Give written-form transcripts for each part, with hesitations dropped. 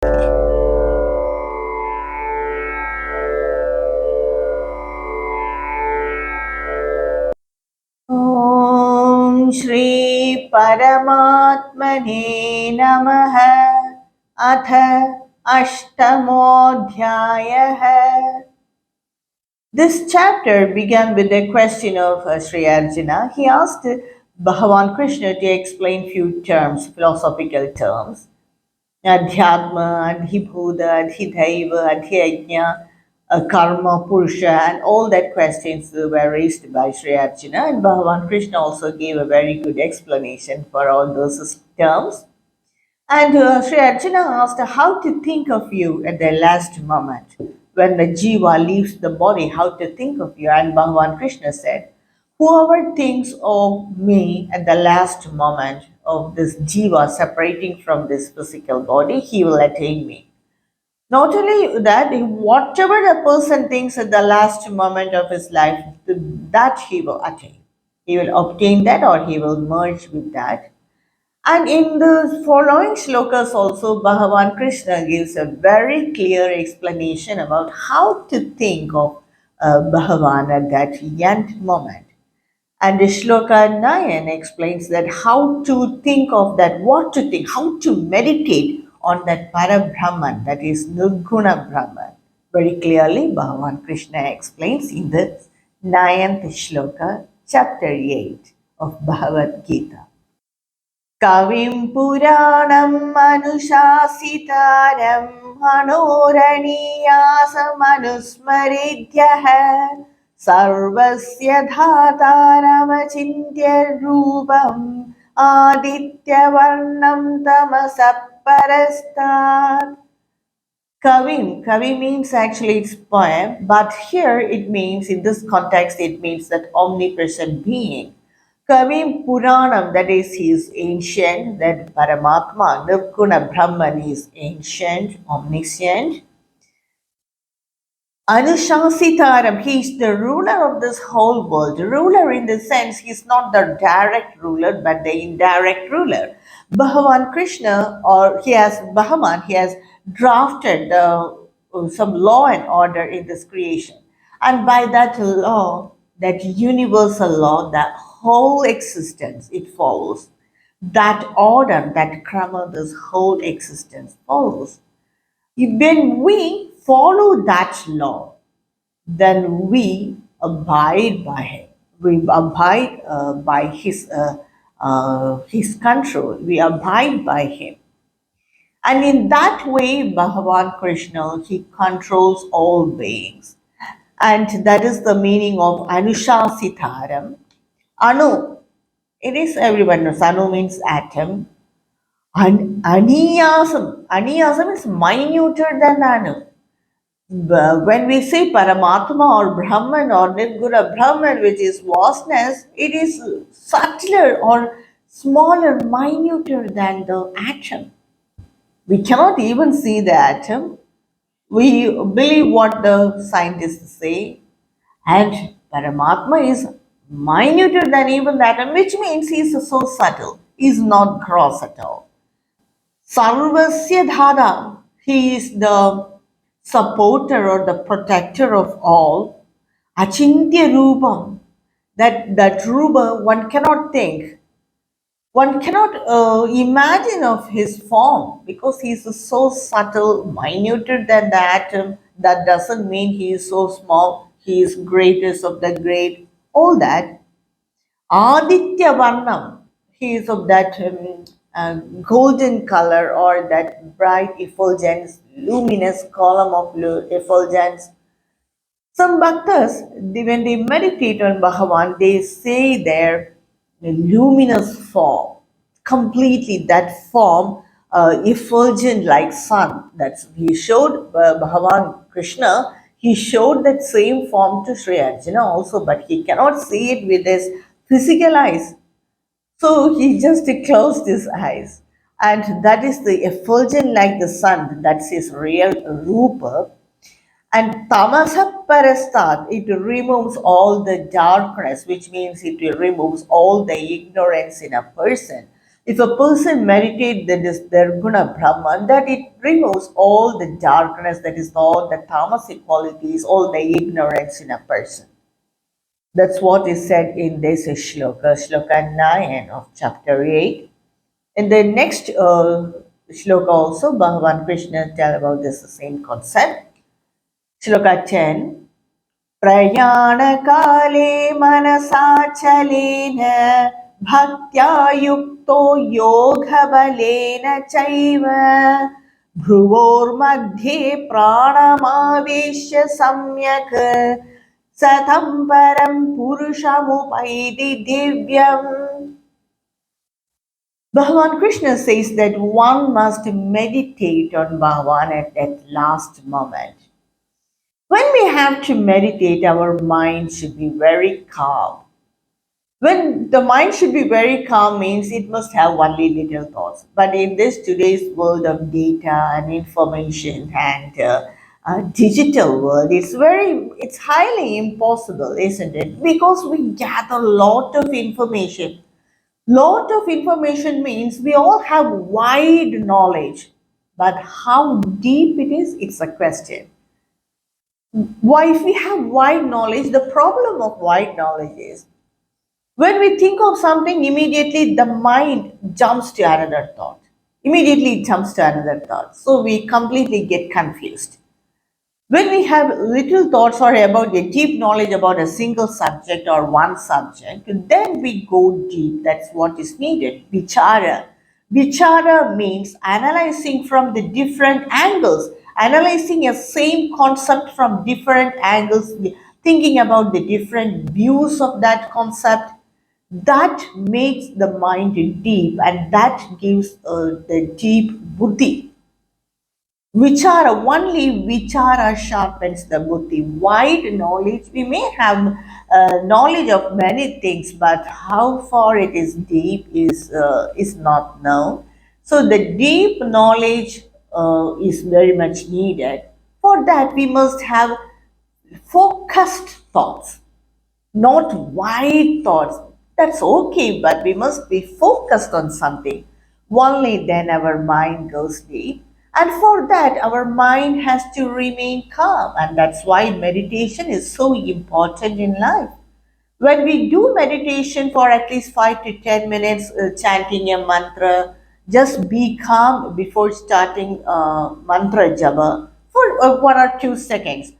Om Shri Paramatmane Namaha Atha Ashtamodhyayah. This chapter began with a question of Sri Arjuna. He asked Bhagavan Krishna to explain few terms, philosophical terms. Adhyatma, Adhibhuta, Adhidaiva, Adhyajna, Karma, Purusha, and all that questions were raised by Sri Arjuna. And Bhagavan Krishna also gave a very good explanation for all those terms. And Sri Arjuna asked how to think of you at the last moment. When the jiva leaves the body, how to think of you. And Bhagavan Krishna said, whoever thinks of me at the last moment of this jiva separating from this physical body, he will attain me. Not only that, whatever a person thinks at the last moment of his life, that he will attain. He will obtain that or he will merge with that. And in the following shlokas also, Bhagavan Krishna gives a very clear explanation about how to think of Bhagavan at that end moment. And the shloka 9 explains that how to think of that, what to think, how to meditate on that Parabrahman, that is Nirguna Brahman. Very clearly, Bhagavan Krishna explains in the 9th shloka, chapter 8 of Bhagavad Gita. Kavim Puranam Anushasitaram Manoraniyasam Anusmaridhyah Sarvasya Dhataram Achintya Rupam Aditya Varnam Tamasapparastat. Kavi means actually it's poem, but here it means, in this context, it means that omnipresent being. Kavim Puranam, that is, he is ancient, that Paramatma, Nirguna Brahman is ancient, omniscient. Anushasitaram, he is the ruler of this whole world. Ruler in the sense, he is not the direct ruler, but the indirect ruler. Bhagavan Krishna, or he has Bhagavan, he has drafted some law and order in this creation. And by that law, that universal law, that whole existence, it follows. That order, that krama, this whole existence follows. When we follow that law, then we abide by him. We abide by his control. We abide by him. And in that way, Bhagavan Krishna, he controls all beings. And that is the meaning of Anushasitaram. Anu, it is everyone knows. Anu means atom. Aniyasam is minuter than Anu. When we say Paramatma or Brahman or Nirguna Brahman, which is vastness, it is subtler or smaller, minuter than the atom. We cannot even see the atom. We believe what the scientists say, and Paramatma is minuter than even the atom, which means he is so subtle, he is not gross at all. Sarvasya Dhada, he is the supporter or the protector of all. Achintya Rupam, that Rupa one cannot think. One cannot imagine of his form because he is so subtle, minuter than the atom. That doesn't mean he is so small, he is greatest of the great, all that. Aditya Varnam, he is of that golden color or that bright effulgence, luminous column of effulgence. Some bhaktas, when they meditate on Bhagavan, they say their luminous form, completely that form, effulgent like sun. That's he showed Bhagavan Krishna. He showed that same form to Sri Arjuna also, but he cannot see it with his physical eyes. So he just closed his eyes. And that is the effulgent like the sun, that's his real rupa. And tamasa parastat, it removes all the darkness, which means it removes all the ignorance in a person. If a person meditates their guna Brahman, that it removes all the darkness, that is all the tamasic qualities, all the ignorance in a person. That's what is said in this shloka, shloka 9 of chapter 8. In the next shloka also, Bhagavan Krishna tell about this same concept. Shloka 10. प्रयाणकाले मनसाचलेन भक्त्या युक्तो योगबलेन चैव भ्रुवोर्मध्ये प्राणमावेश्य सम्यक् सतं परं पुरुषमुपैति दिव्यम्. Bhagavan Krishna says that one must meditate on Bhagavan at that last moment. When we have to meditate, our mind should be very calm. When the mind should be very calm means it must have only little thoughts. But in this today's world of data and information and digital world, it's highly impossible, isn't it? Because we gather a lot of information. Lot of information means we all have wide knowledge, but how deep it is, it's a question. Why, if we have wide knowledge, the problem of wide knowledge is when we think of something, immediately the mind jumps to another thought. Immediately it jumps to another thought. So we completely get confused. When we have little thoughts or about a deep knowledge about a single subject or one subject, then we go deep. That's what is needed. Vichara. Vichara means analyzing from the different angles, analyzing a same concept from different angles, thinking about the different views of that concept. That makes the mind deep and that gives the deep buddhi. Vichara, only vichara sharpens the buddhi. Wide knowledge, we may have knowledge of many things, but how far it is deep is not known. So the deep knowledge is very much needed. For that, we must have focused thoughts, not wide thoughts. That's okay, but we must be focused on something. Only then our mind goes deep. And for that, our mind has to remain calm. And that's why meditation is so important in life. When we do meditation for at least 5 to 10 minutes, chanting a mantra, just be calm before starting mantra japa for 1 or 2 seconds.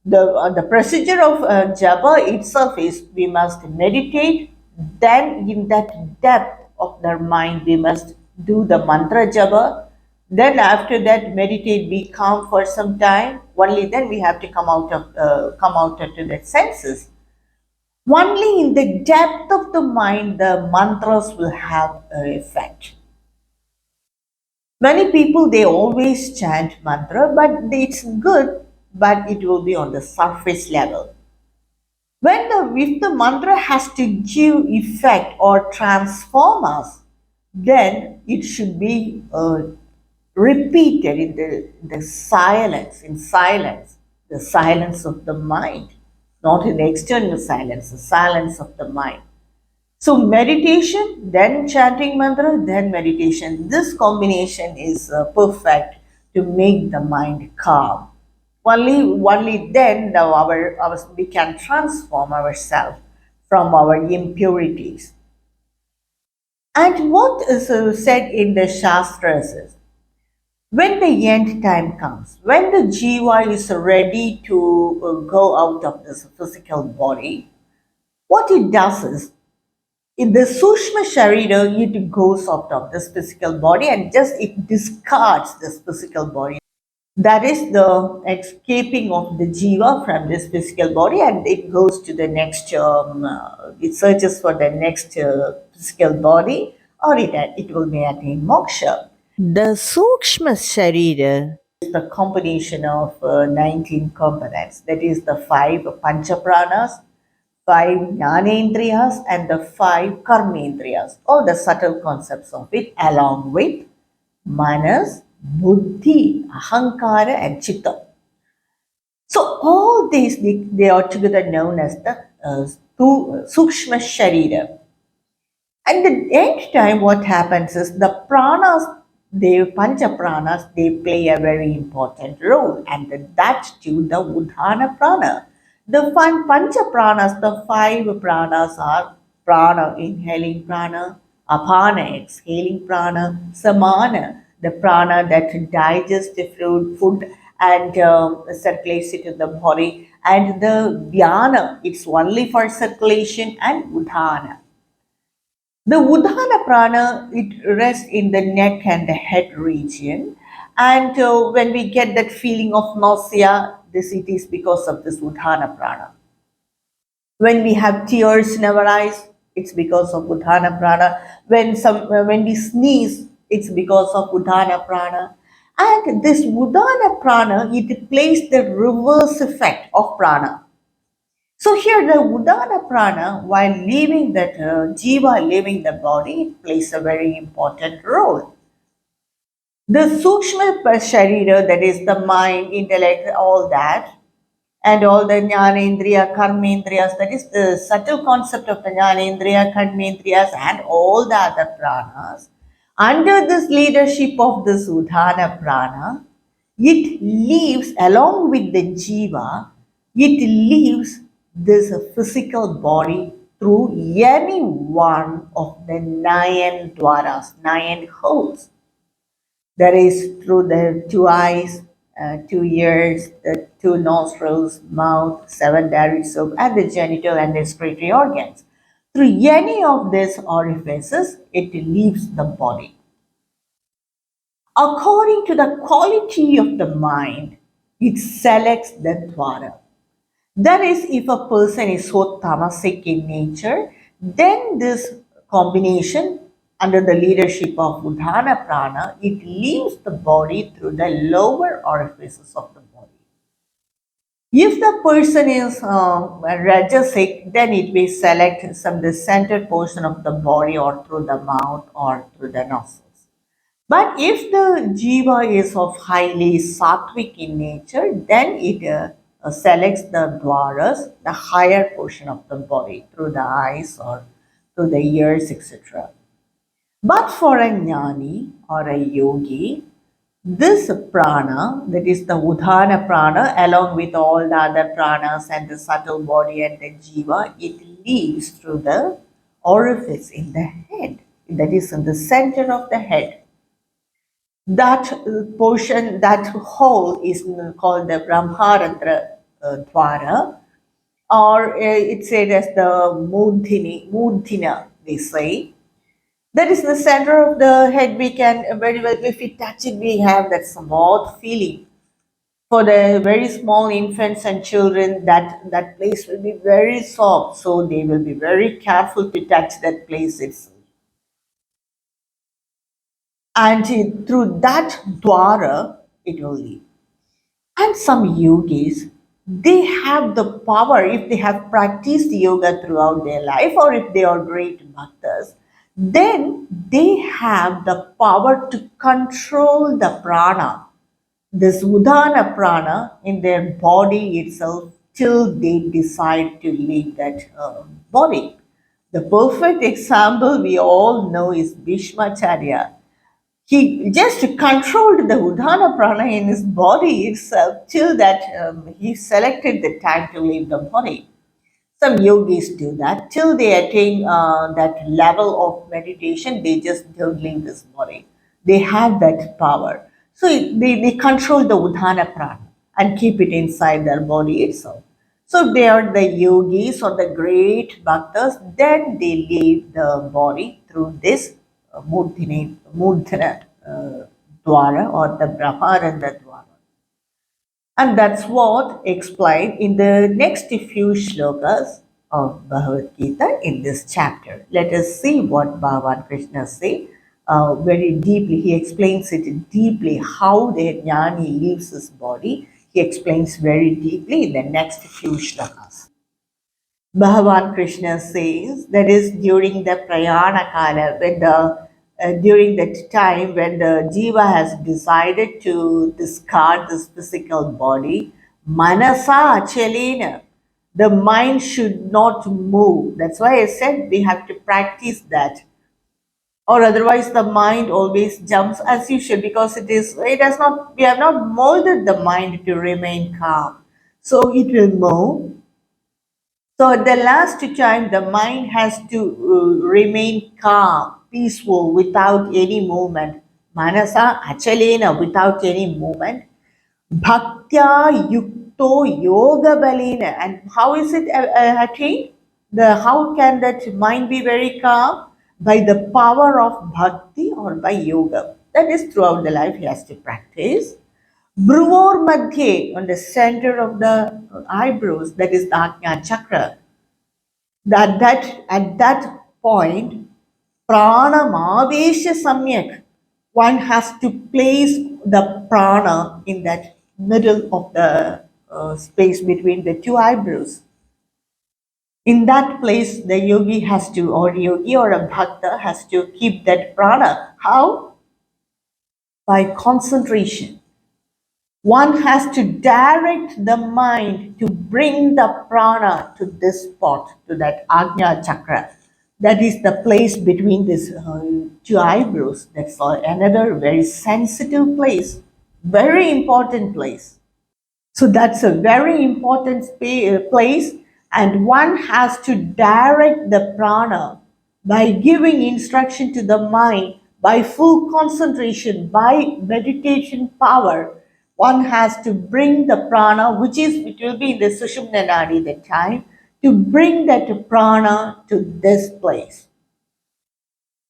The procedure of japa itself is we must meditate, then in that depth of their mind we must do the mantra japa, then after that meditate, be calm for some time, only then we have to come out into the senses. Only in the depth of the mind the mantras will have effect. Many people they always chant mantra, but it's good, but it will be on the surface level. If the mantra has to give effect or transform us, then it should be repeated in the silence, the silence of the mind, not in external silence, the silence of the mind. So meditation, then chanting mantra, then meditation. This combination is perfect to make the mind calm. Only then we can transform ourselves from our impurities. And what is said in the Shastras is, when the end time comes, when the jiva is ready to go out of this physical body, what it does is, in the Sushma Sharira, it goes out of this physical body and just it discards this physical body. That is the escaping of the jiva from this physical body and it goes to the next, it searches for the next physical body or it will may attain moksha. The Sukshma Sharira is the combination of 19 components, that is the 5 Panchapranas, 5 Jnanendriyas, and the 5 Karmendriyas, all the subtle concepts of it, along with Manas, Buddhi, Ahankara, and Chitta. So, all these they are together known as the Sukshma Sharira. And the end time, what happens is the pranas, they pancha pranas, they play a very important role, and that too the udhana prana. The pancha pranas, the five pranas are prana, inhaling prana, apana, exhaling prana, samana, the prana that digests the food and circulates it in the body, and the dhyana, it's only for circulation, and udhana. The Udhana prana, it rests in the neck and the head region. And when we get that feeling of nausea, this it is because of this Udhana prana. When we have tears in our eyes, it's because of Udhana prana. When we sneeze, it's because of Udhana prana. And this Udhana prana, it plays the reverse effect of prana. So here the Udana Prana, while leaving that Jiva, leaving the body, it plays a very important role. The Sukshma Sharira, that is the mind, intellect, all that, and all the Jnanendriya, Karmendriyas, that is the subtle concept of the Jnanendriya, Karmendriyas, and all the other pranas. Under this leadership of this Udana Prana, it leaves, along with the Jiva, it leaves this physical body through any one of the nine dwaras, nine holes. That is through the two eyes, two ears, the two nostrils, mouth, seven diaries of, and the genital and excretory organs. Through any of these orifices, it leaves the body. According to the quality of the mind, it selects the dwara. That is, if a person is so tamasic in nature, then this combination under the leadership of Udhana Prana, it leaves the body through the lower orifices of the body. If the person is rajasic, then it will select some the center portion of the body or through the mouth or through the nostrils. But if the jiva is of highly sattvic in nature, then it selects the dwaras, the higher portion of the body, through the eyes or through the ears, etc. But for a jnani or a yogi, this prana, that is the udhana prana, along with all the other pranas and the subtle body and the jiva, it leaves through the orifice in the head, that is in the center of the head. That portion, that hole is called the Brahmarantra Dwara, or it's said as the Murdhina, they say. That is the center of the head. We can very well, if we touch it, we have that smooth feeling. For the very small infants and children, that place will be very soft, so they will be very careful to touch that place itself. And through that dwara, it will lead. And some yogis, they have the power, if they have practiced yoga throughout their life or if they are great bhaktas, then they have the power to control the prana, this udana prana in their body itself till they decide to leave that body. The perfect example we all know is Bhishmacharya. He just controlled the udana prana in his body itself till that he selected the time to leave the body. Some yogis do that till they attain that level of meditation. They just don't leave this body. They have that power. So they control the udana prana and keep it inside their body itself. So they are the yogis or the great bhaktas. Then they leave the body through this mudhana dwara or the brahmaranda dwara. And that's what explained in the next few shlokas of Bhagavad Gita in this chapter. Let us see what Bhagavan Krishna say very deeply. He explains it deeply how the jnani leaves his body. He explains very deeply in the next few shlokas. Bhagavan Krishna says that is during the prayana kala, when the during that time when the jiva has decided to discard this physical body, manasa achalena, the mind should not move. That's why I said we have to practice that. or otherwise the mind always jumps as usual, because it has not, we have not molded the mind to remain calm, so it will move. So at the last time the mind has to remain calm, peaceful, without any movement. Manasa achalena, without any movement. Bhaktya yukto yoga balena. And how is it attained? How can that mind be very calm? By the power of bhakti or by yoga. That is, throughout the life he has to practice. Bruvor madhye, on the center of the eyebrows, that is the Ajna chakra. That at that point, pranamavesha samyak, one has to place the prana in that middle of the space between the two eyebrows. In that place, the yogi has to, or yogi or a bhakta has to keep that prana. How? By concentration. One has to direct the mind to bring the prana to this spot, to that Ajna chakra. That is the place between these two eyebrows. That's another very sensitive place, very important place. So that's a very important place, and one has to direct the prana by giving instruction to the mind, by full concentration, by meditation power. One has to bring the prana, it will be in the Sushumna Nadi that time, to bring that prana to this place.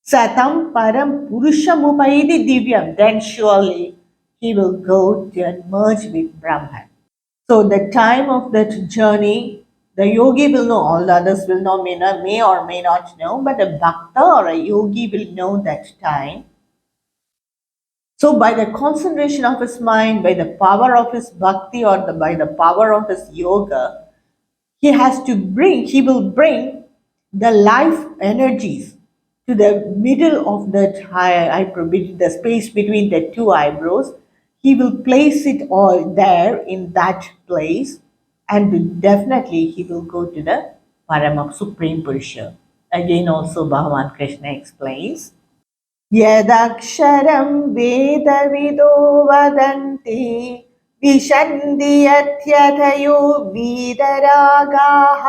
Satam param purushamupaidi divyam, then surely he will go and merge with Brahman. So the time of that journey, the yogi will know, all the others will know, may or may not know, but a bhakta or a yogi will know that time. So by the concentration of his mind, by the power of his bhakti, or by the power of his yoga, he will bring the life energies to the middle of that eyebrow, the space between the two eyebrows. He will place it all there in that place, and definitely he will go to the Parama Supreme Purusha. Again, also Bhagavan Krishna explains. यदक्षरं वेदविदो वदन्ति विशन्ति यत्यथयो वीतरागाः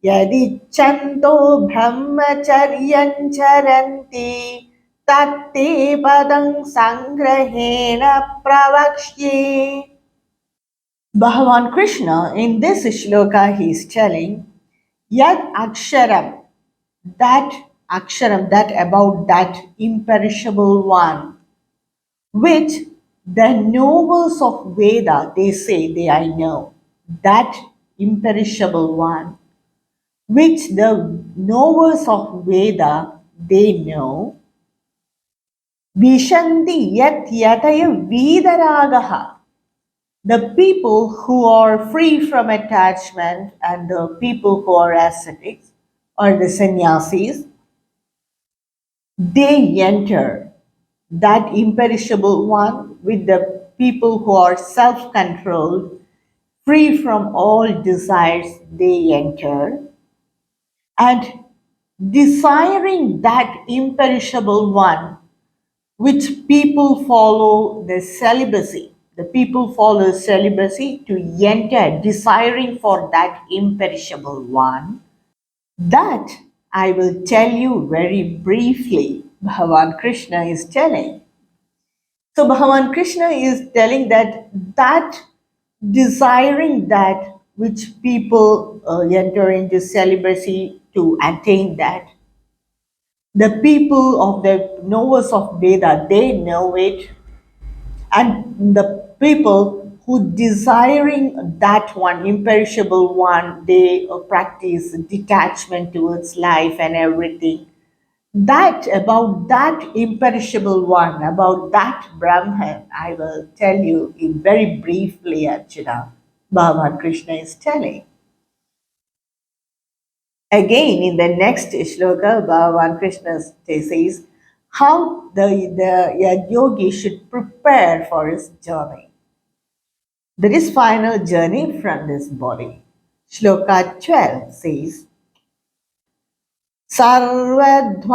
यदिच्छन्तो ब्रह्मचर्यं चरन्ति तत्ते पदं सङ्ग्रहेण प्रवक्ष्ये. Bhagavan Krishna, in this shloka, he is telling, Yad Aksharam, that Aksharam, that about that imperishable one, which the knowers of Veda, they say, I know, that imperishable one, which the knowers of Veda, they know, Vishanti yat yataya vidaragaha, the people who are free from attachment and the people who are ascetics or the sannyasis, they enter that imperishable one with the people who are self controlled, free from all desires, they enter. And desiring that imperishable one, which people follow the celibacy. The people follow celibacy to enter, desiring for that imperishable one. That I will tell you very briefly, Bhagavan Krishna is telling. So Bhagavan Krishna is telling that desiring that which people enter into celibacy to attain that, the people of the knowers of Veda, they know it, and the people who desiring that one imperishable one, they practice detachment towards life and everything. That about that imperishable one, about that Brahman, I will tell you in very briefly, Arjuna. Bhagavan Krishna is telling. Again, in the next shloka, Bhagavan Krishna says how the yogi should prepare for his journey. That is final journey from this body. Shloka 12 says, सर्वद्वाराणि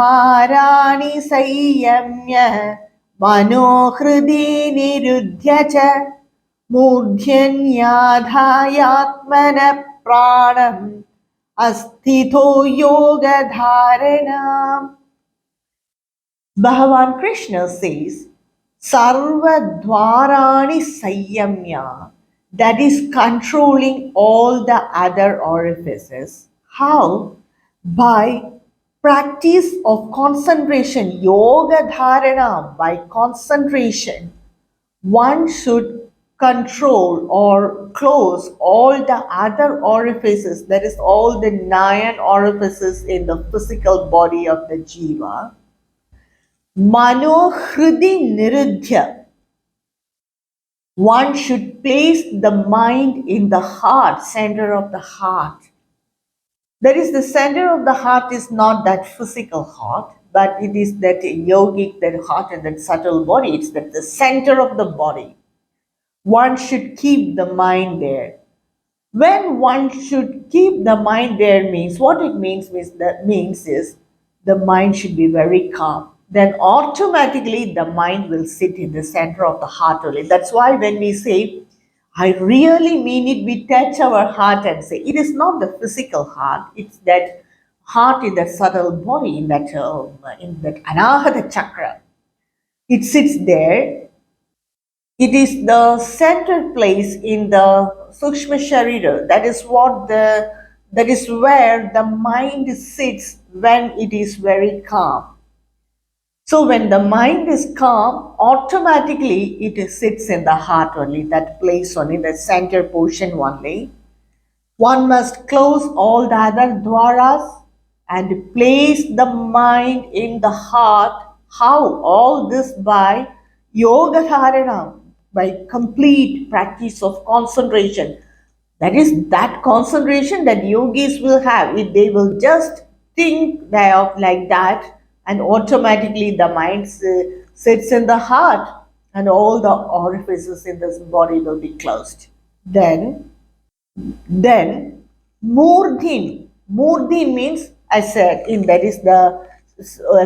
संयम्य मनोहृदि निरुध्य च मूर्ध्यन्याधायात्मनः प्राणम् अस्थितो योगधारणम्. Bhagavan Krishna says, Sarvadvarani Sanyamya, that is controlling all the other orifices. How? By practice of concentration, yoga dharana, by concentration, one should control or close all the other orifices, that is, all the 9 orifices in the physical body of the jiva. Manohridi niruddhya. One should place the mind in the heart, center of the heart. That is, the center of the heart is not that physical heart, but it is that yogic, that heart and that subtle body. It's that the center of the body. One should keep the mind there. When one should keep the mind there means, what it means is the mind should be very calm. Then automatically the mind will sit in the center of the heart only. That's why when we say, I really mean it, we touch our heart and say, it is not the physical heart, it's that heart in that subtle body, in that anahata chakra. It sits there. It is the center place in the Sukshma Sharira. That is where the mind sits when it is very calm. So when the mind is calm, automatically it sits in the heart only, that place only, the center portion only. One must close all the other dwaras and place the mind in the heart. How? All this by yoga dharana, by complete practice of concentration. That is that concentration that yogis will have. If they will just think thereof like that, and automatically the mind sits in the heart and all the orifices in this body will be closed. Then Murdhin. Murdhin means, I said, in that is the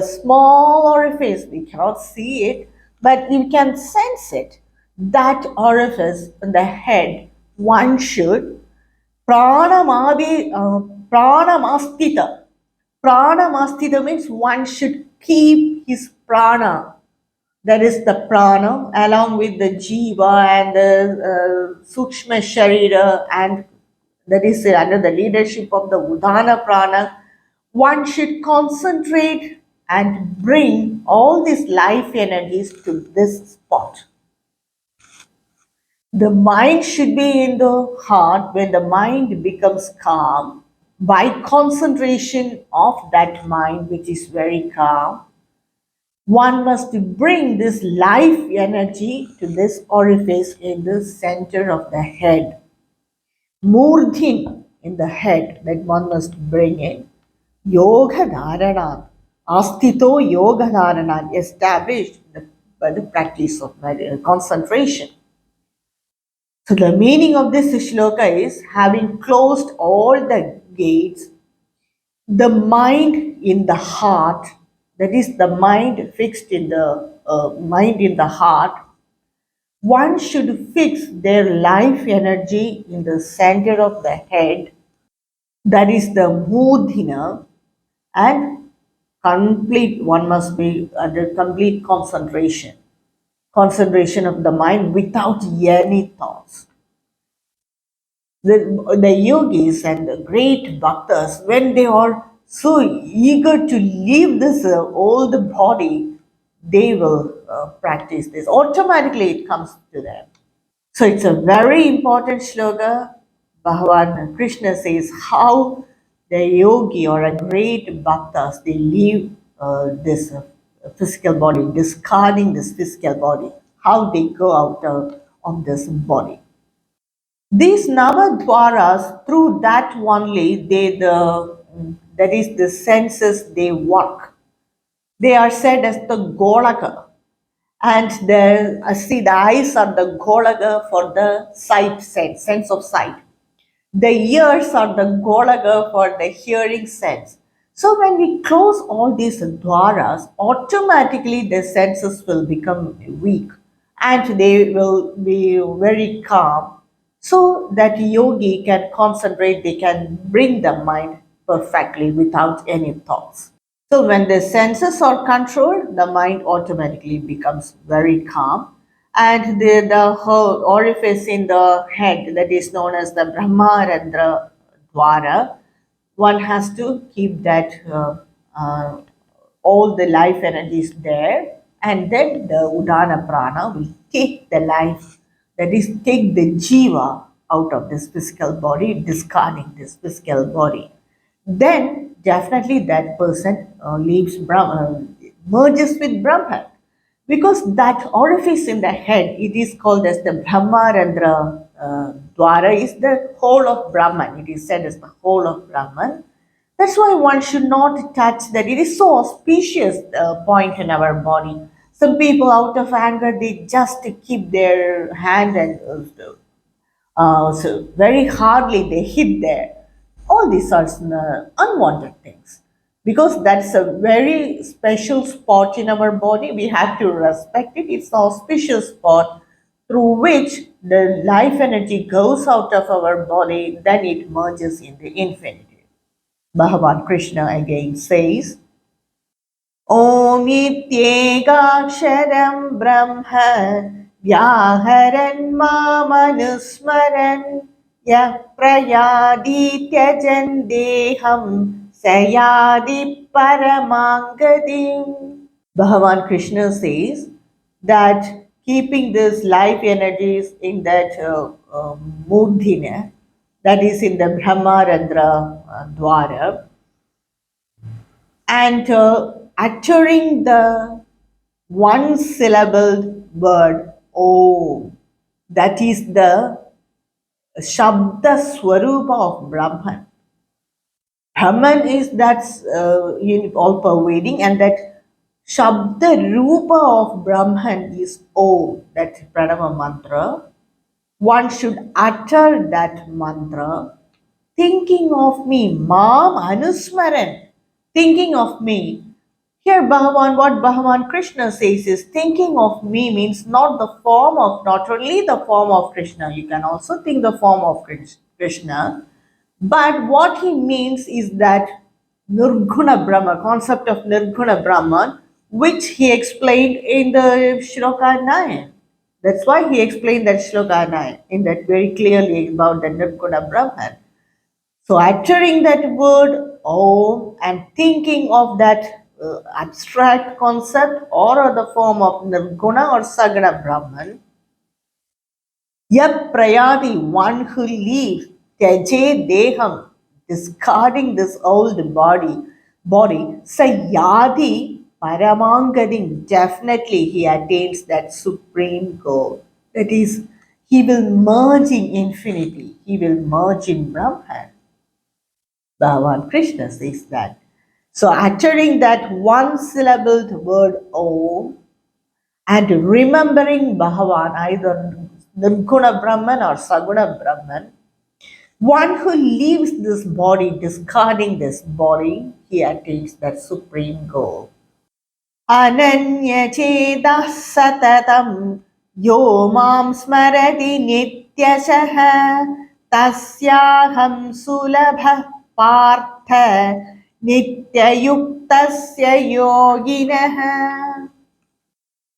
small orifice. We cannot see it, but you can sense it. That orifice in the head, one should pranamastita. Pranamastita means one should keep his prana, that is the prana, along with the jiva and the sukshma sharira, and that is under the leadership of the udana prana. One should concentrate and bring all these life energies to this spot. The mind should be in the heart. When the mind becomes calm, by concentration of that mind, which is very calm, one must bring this life energy to this orifice in the center of the head. Murdhin, in the head, that one must bring in. Yoga dharana. Astito yoga dharana, established by the practice of concentration. So the meaning of this shloka is, having closed all the gates, the mind in the heart, that is the mind fixed in the mind in the heart, one should fix their life energy in the center of the head, that is the mudhina, and one must be under complete concentration of the mind without any thoughts. The yogis and the great bhaktas, when they are so eager to leave this old body, they will practice this. Automatically, it comes to them. So it's a very important shloka. Bhagavan Krishna says how the yogi or a great bhaktas, they leave this physical body, discarding this physical body, how they go out of this body. These Navadwaras, through that only, that is the senses, they work. They are said as the Golaka. And the eyes are the Golaka for the sight sense of sight. The ears are the Golaka for the hearing sense. So when we close all these dwaras, automatically the senses will become weak and they will be very calm so that yogi can concentrate, they can bring the mind perfectly without any thoughts. So when the senses are controlled, the mind automatically becomes very calm and the whole orifice in the head that is known as the Brahmarandra Dwara, one has to keep that uh, all the life energies there, and then the Udana Prana will take the life, that is, take the Jiva out of this physical body, discarding this physical body. Then definitely that person leaves Brahma, merges with Brahman. Because that orifice in the head, it is called as the Brahmarandra Dwara, is the whole of Brahman. It is said as the whole of Brahman. That's why one should not touch that. It is so auspicious point in our body. Some people, out of anger, they just keep their hand and so very hardly they hit there. All these are unwanted things because that's a very special spot in our body. We have to respect it. It's an auspicious spot through which the life energy goes out of our body, then it merges in the infinity. Bhagavan Krishna again says, Om Ityekaksharam Brahma Vyaharan Mamanusmaran Yah Prayadi Tyajan Deham Sayadi Paramangadim. Bhagavan Krishna says that keeping this life energies in that Murdhina, that is in the Brahmarandra Dwara, and uttering the one syllable word Om, that is the Shabda Swarupa of Brahman. Brahman is that's all pervading, and that Shabda Rupa of Brahman is Om, that Pranava mantra. One should utter that mantra thinking of me, Mam Anusmaran, thinking of me. Here, Bhagavan, what Bhagavan Krishna says is thinking of me means not the form of, not only the form of Krishna, you can also think the form of Krishna, but what he means is that Nirguna Brahma, concept of Nirguna Brahman, which he explained in the Shloka 9. That's why he explained that Shloka 9 in that very clearly about the Nirguna Brahman. So, uttering that word Om and thinking of that abstract concept or the form of Nirguna or Sagana Brahman, Yap Prayadi, one who leaves, Tyaje Deham, discarding this old body, Sayadi Paramangading, definitely he attains that supreme goal. That is, he will merge in infinity, he will merge in Brahman. Bhagavan Krishna says that. So, uttering that one syllabled word Om and remembering Bhagavan, either Nirguna Brahman or Saguna Brahman, one who leaves this body, discarding this body, he attains that supreme goal. Ananya Chedah Satatam Yo Mam Smarati Nityashaha Tasyaham Sulabha Partha Nityayuktasya Yoginaha.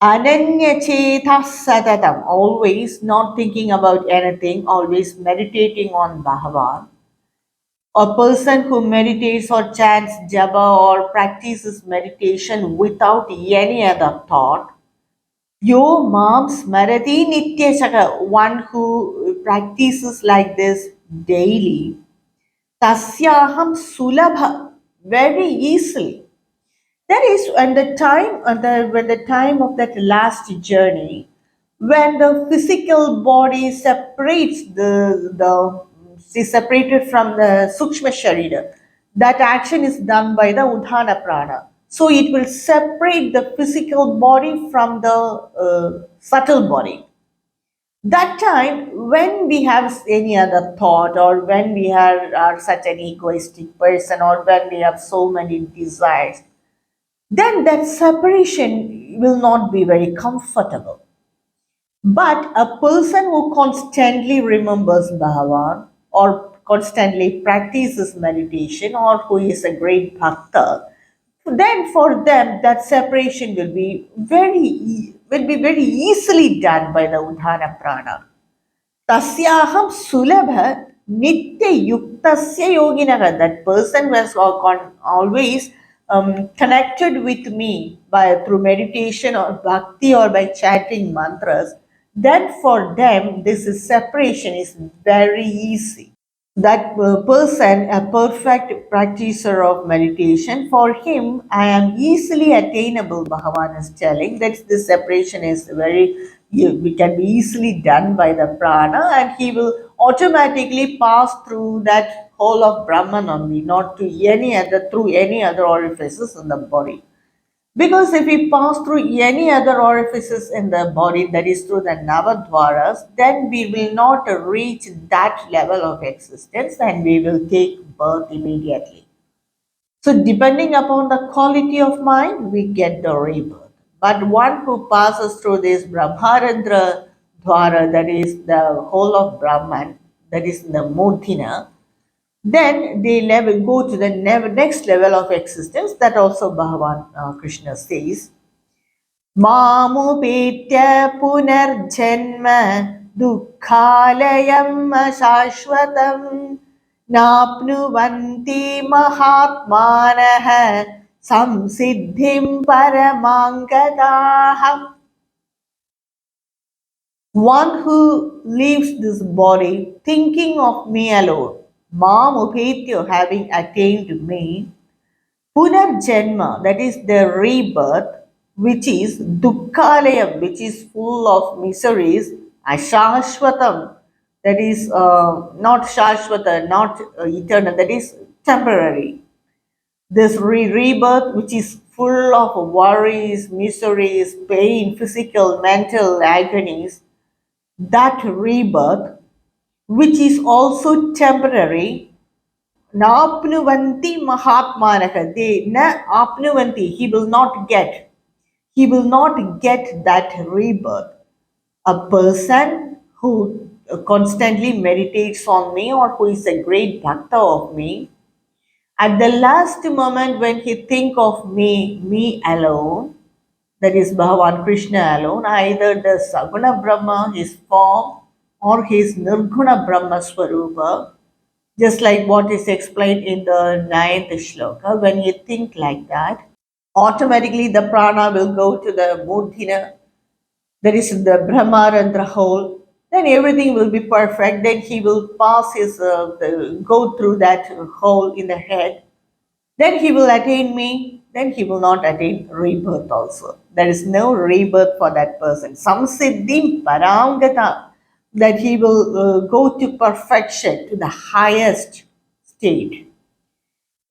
Ananya Chetha Satatam, always not thinking about anything, always meditating on Bhagavan. A person who meditates or chants japa or practices meditation without any other thought. Yo mam smarati nitya chaka, one who practices like this daily. Tasyaham sulabha, very easily. That is when the time of that last journey, when the physical body separates the is separated from the sukshma sharira. That action is done by the udhana prana. So it will separate the physical body from the subtle body. That time, when we have any other thought, or when we are such an egoistic person, or when we have so many desires, then that separation will not be very comfortable. But a person who constantly remembers Bhagavan, or constantly practices meditation, or who is a great bhakta, then for them that separation will be very easily done by the Udhana Prana. Tasyaham sulabha nitya yuktasya yoginaha. That person was always connected with me by through meditation or bhakti or by chanting mantras. Then for them, separation is very easy. That person, a perfect practitioner of meditation, for him, I am easily attainable. Bhagavan is telling that this separation is we can be easily done by the prana, and he will automatically pass through that whole of Brahman only, not to any other through any other orifices in the body. Because if we pass through any other orifices in the body, that is through the Navadwaras, then we will not reach that level of existence, and we will take birth immediately. So, depending upon the quality of mind, we get the rebirth. But one who passes through this Brahmarandra Dwara, that is the whole of Brahman, that is the Murtina, then they go to the next level of existence. That also Bhagavan Krishna says, Mamupetya punarjanma dukhalayam shashvatam napnuvanti mahatmanah samsiddhim paramangadaha. One who leaves this body thinking of me alone, Mamupetya, having attained me, Punarjanma, that is the rebirth, which is Dukkhalayam, which is full of miseries, Ashashvatam, that is not Shashvata, not eternal, that is temporary. This rebirth, which is full of worries, miseries, pain, physical, mental agonies, that rebirth, which is also temporary, Napnuvanti Mahatmanaha. They na apnuvanti. He will not get. He will not get that rebirth. A person who constantly meditates on me, or who is a great bhakta of me, at the last moment when he think of me alone, that is Bhagavan Krishna alone, either the Saguna Brahma, his form, or his Nirguna Brahma Swarupa, just like what is explained in the ninth shloka. When you think like that, automatically the prana will go to the mudhina, that is the brahmarandra hole. Then everything will be perfect. Then he will pass go through that hole in the head. Then he will attain me. Then he will not attain rebirth also. There is no rebirth for that person. Samsiddhim parangata, that he will go to perfection, to the highest state.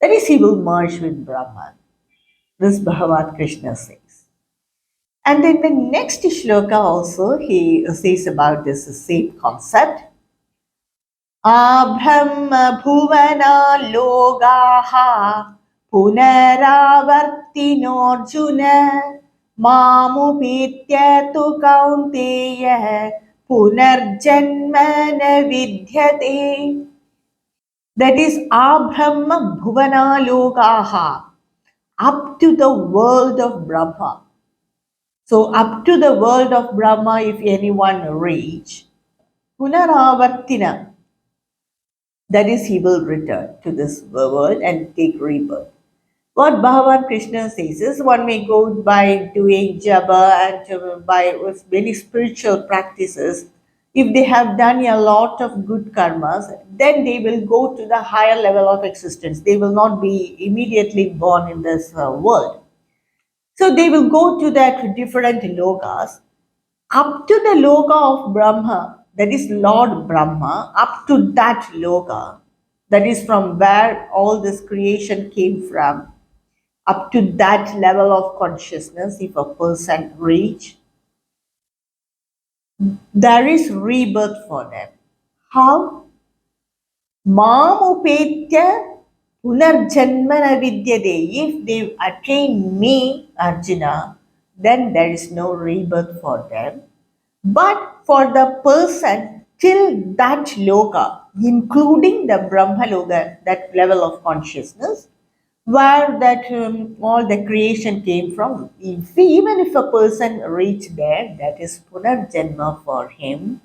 That is, he will merge with Brahman. This Bhagavan Krishna says. And then the next shloka also he says about this same concept. Abrahma bhuvana logaha punaravartinorjuna mamupitya tu kaunteya punarjanma na vidyate. That is Abrahma bhuvana logaha, up to the world of Brahma. So up to the world of Brahma, if anyone reach, punaravartina, that is, he will return to this world and take rebirth. What Bhagavan Krishna says is, one may go by doing japa and by with many spiritual practices. If they have done a lot of good karmas, then they will go to the higher level of existence. They will not be immediately born in this world. So they will go to that different lokas, up to the loka of Brahma, that is Lord Brahma, up to that loka, that is from where all this creation came from, up to that level of consciousness, if a person reach, there is rebirth for them. How? Mamupetya punarjanmana vidyade. If they attain me, Arjuna, then there is no rebirth for them. But for the person till that loka, including the Brahma loka, that level of consciousness, where that all the creation came from, even if a person reached there, that is punarjanma for him.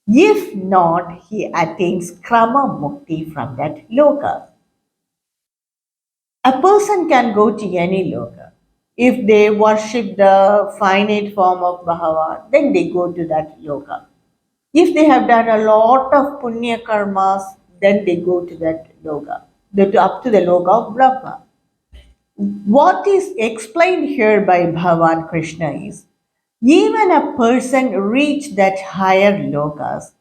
If not, he attains krama mukti from that loka. A person can go to any loka. If they worship the finite form of Bhagavan, then they go to that loka. If they have done a lot of punya karmas, then they go to that loka, up to the loka of Brahma. What is explained here by Bhagavan Krishna is even a person reach that higher lokas,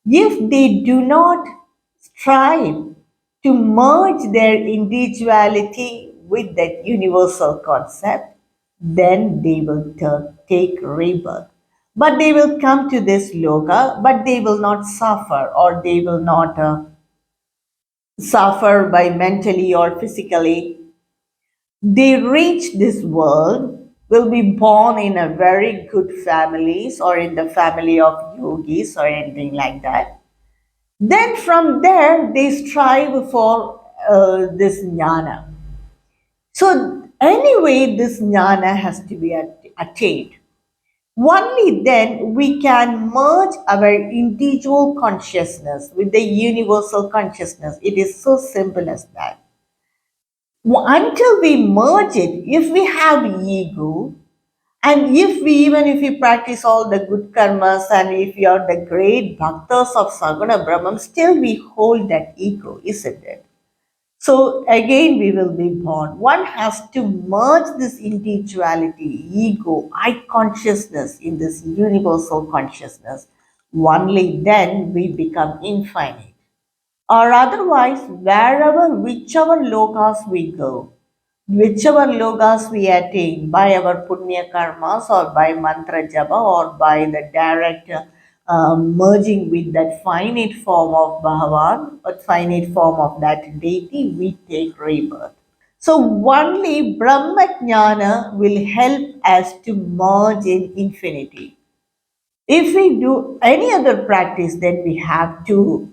if they do not strive to merge their individuality with that universal concept, then they will take rebirth. But they will come to this loka, but they will not suffer, or they will not suffer by mentally or physically. They reach this world, will be born in a very good families or in the family of yogis or anything like that. Then from there they strive for this jnana. So anyway, this jnana has to be attained. Only then we can merge our individual consciousness with the universal consciousness. It is so simple as that. Until we merge it, if we have ego, and if we practice all the good karmas and if we are the great bhaktas of Saguna Brahman, still we hold that ego, isn't it? So again we will be born. One has to merge this individuality, ego, I consciousness in this universal consciousness. Only then we become infinite. Or otherwise, whichever lokas we go, whichever lokas we attain by our punya karmas or by mantra japa or by the direct merging with that finite form of Bhagavan or finite form of that deity, we take rebirth. So only Brahma Jnana will help us to merge in infinity. If we do any other practice, then we have to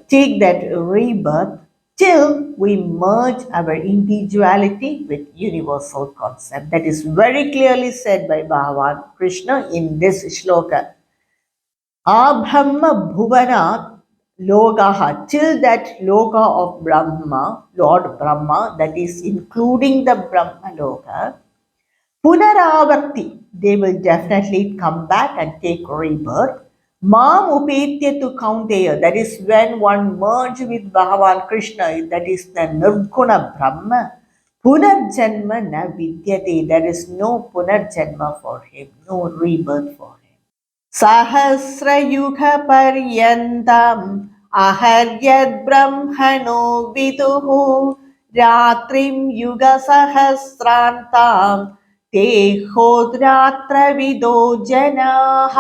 take that rebirth till we merge our individuality with universal concept. That is very clearly said by Bhagavan Krishna in this shloka. Abhamma bhuvanat logaha, till that loka of Brahma, Lord Brahma, that is including the Brahma loka, Punaravarti, they will definitely come back and take rebirth. Mam upetya to Kaunteya, that is when one merge with Bhagavan Krishna, that is the Nirguna Brahma. Punarjanma na vidyate, there is no punarjanma for him, no rebirth for him. सहस्रयुगपर्यन्तम् अहर्यद्ब्रह्मणो विदुः रात्रिं युगसहस्रान्तां तेहोद्रात्रविदो जनाः.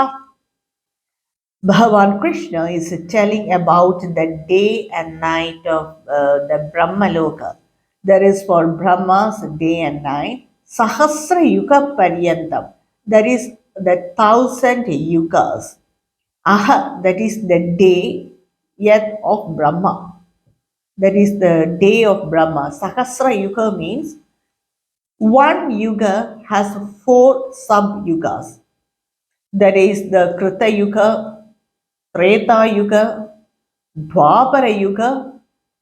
Bhagavan Krishna is telling about the day and night of the Brahmaloka. There is for Brahma's day and night. Sahasra Yuga Paryantam. There is the 1,000 yugas. Aha, that is the day yet of Brahma. That is the day of Brahma. Sahasra Yuga means one yuga has 4 sub-yugas. That is the Krita Yuga, Treta Yuga, Dwapara Yuga,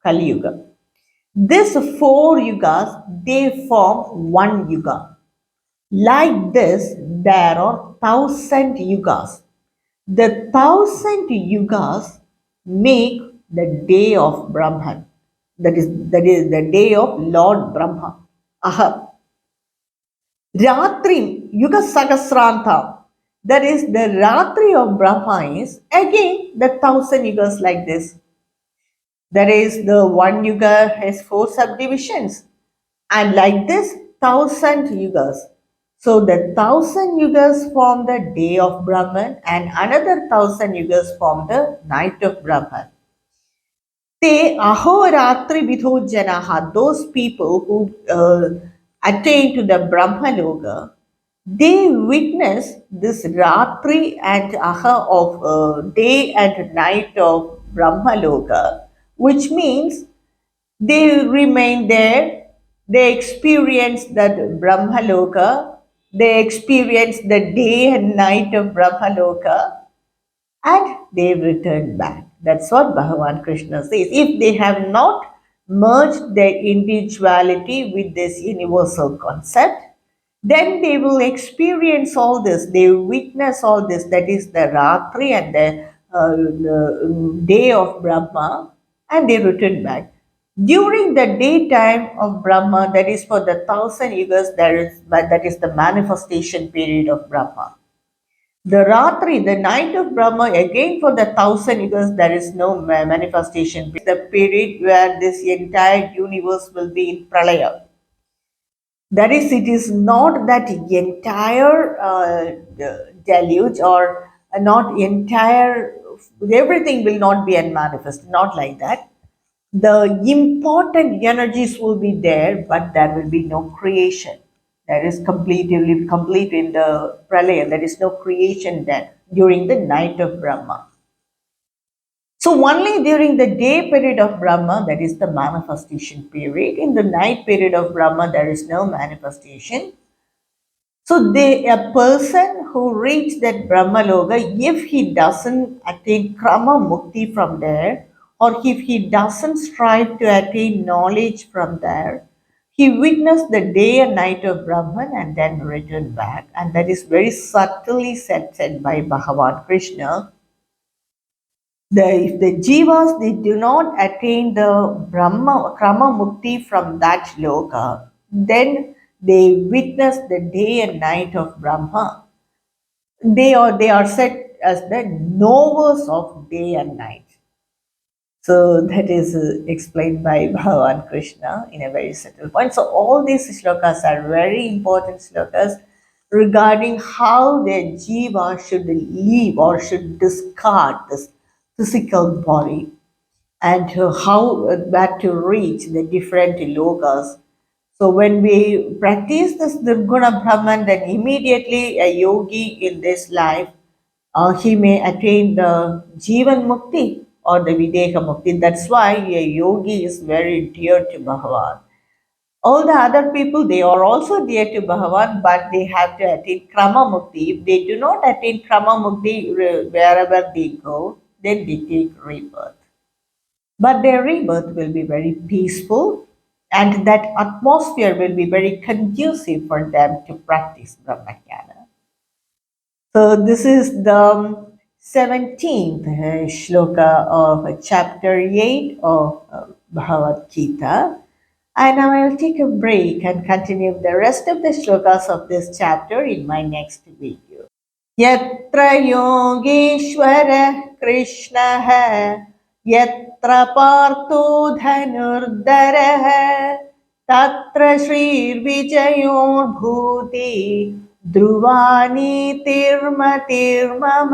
Kali Yuga. These 4 yugas, they form one yuga. Like this, there are 1,000 yugas. The 1,000 yugas make the day of Brahman. That is the day of Lord Brahma. Aha. Ratri Yuga Sahasranta. That is the Ratri of Brahma is again the 1,000 yugas like this. There is the one yuga has 4 subdivisions, and like this 1,000 yugas. So the 1,000 yugas form the day of Brahman and another 1,000 yugas form the night of Brahman. Te ahoratri vidho janaha, those people who attain to the Brahmaloka, they witness this Ratri and Aha of day and night of Brahmaloka, which means they remain there, they experience that Brahmaloka, they experience the day and night of Brahmaloka, and they return back. That's what Bhagavan Krishna says. If they have not merged their individuality with this universal concept, then they will experience all this, they will witness all this, that is the Ratri and the day of Brahma, and they return back. During the daytime of Brahma, that is for the 1,000 yugas, that is the manifestation period of Brahma. The Ratri, the night of Brahma, again for the 1,000 years, there is no manifestation. The period where this entire universe will be in Pralaya. That is, it is not that entire deluge or not entire, everything will not be unmanifest, not like that. The important energies will be there, but there will be no creation. That is completely complete in the pralaya. There is no creation then during the night of Brahma. So only during the day period of Brahma, that is the manifestation period. In the night period of Brahma, there is no manifestation. So a person who reached that Brahmaloka, if he doesn't attain Krama Mukti from there, or if he doesn't strive to attain knowledge from there, he witnessed the day and night of Brahman and then return back. And that is very subtly said by Bhagavan Krishna. If the jivas they do not attain the Krama Mukti from that loka, then they witness the day and night of Brahma. They are said as the knowers of day and night. So that is explained by Bhagavan Krishna in a very subtle point. So all these shlokas are very important shlokas regarding how the jiva should leave or should discard this physical body and how that to reach the different lokas. So when we practice this Nirguna Brahman, then immediately a yogi in this life, he may attain the Jivan Mukti or the Videha Mukti. That's why a yogi is very dear to Bhagavan. All the other people, they are also dear to Bhagavan, but they have to attain Krama Mukti. If they do not attain Krama Mukti wherever they go, then they take rebirth. But their rebirth will be very peaceful and that atmosphere will be very conducive for them to practice Brahmajnana. So this is the 17th shloka of chapter 8 of Bhagavad Gita. And now I'll take a break and continue the rest of the shlokas of this chapter in my next video. यत्र योगेश्वरः कृष्णः यत्र पार्थो धनुर्धरः तत्र श्रीर्विजयो भूति ध्रुवानीतिर्मतिर्मम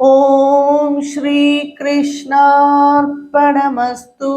ॐ श्रीकृष्णार्पणमस्तु।